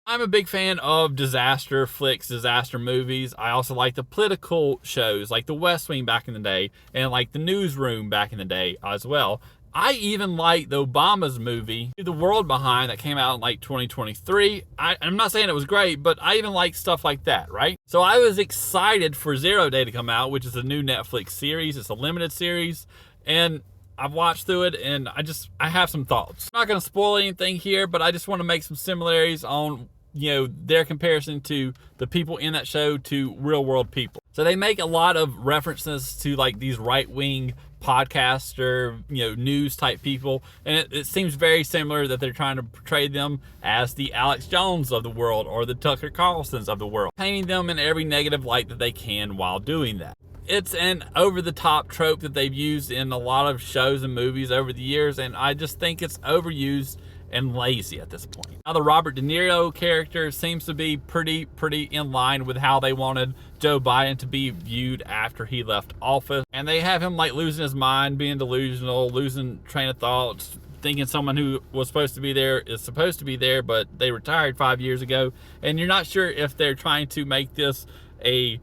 I'm a big fan of disaster flicks, disaster movies. I also like the political shows like The West Wing back in the day and like The Newsroom back in the day as well. I even like the Obama's movie, The World Behind, that came out in like 2023. I'm not saying it was great, but I even like stuff like that, right? So I was excited for Zeroday to come out, which is a new Netflix series. It's a limited series, and I've watched through it, and I have some thoughts. I'm not going to spoil anything here, but I just want to make some similarities on their comparison to the people in that show to real world people. So they make a lot of references to like these right-wing podcaster, news type people. And it seems very similar that they're trying to portray them as the Alex Jones of the world or the Tucker Carlsons of the world, painting them in every negative light that they can while doing that. It's an over-the-top trope that they've used in a lot of shows and movies over the years, and I just think it's overused and lazy at this point. Now the Robert De Niro character seems to be pretty in line with how they wanted Joe Biden to be viewed after he left office. And they have him like losing his mind, being delusional, losing train of thoughts, thinking someone who was supposed to be there is supposed to be there, but they retired 5 years ago. And you're not sure if they're trying to make this a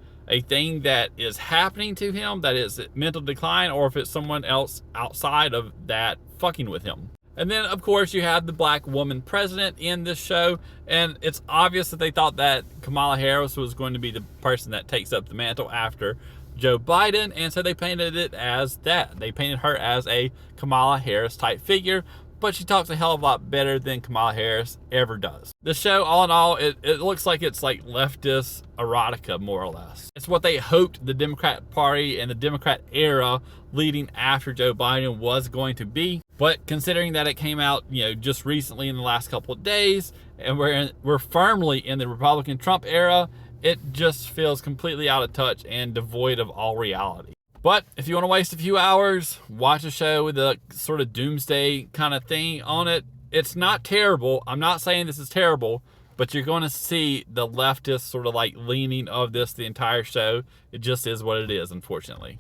thing that is happening to him, that is mental decline, or if it's someone else outside of that fucking with him. And then, of course, you have the black woman president in this show, and it's obvious that they thought that Kamala Harris was going to be the person that takes up the mantle after Joe Biden, and so they painted it as that. They painted her as a Kamala Harris type figure, but she talks a hell of a lot better than Kamala Harris ever does. The show, all in all, it looks like it's like leftist erotica, more or less. It's what they hoped the Democrat Party and the Democrat era leading after Joe Biden was going to be. But considering that it came out, just recently in the last couple of days, and we're firmly in the Republican Trump era, it just feels completely out of touch and devoid of all reality. But if you want to waste a few hours, watch a show with a sort of doomsday kind of thing on it, it's not terrible. I'm not saying this is terrible, but you're going to see the leftist sort of like leaning of this the entire show. It just is what it is, unfortunately.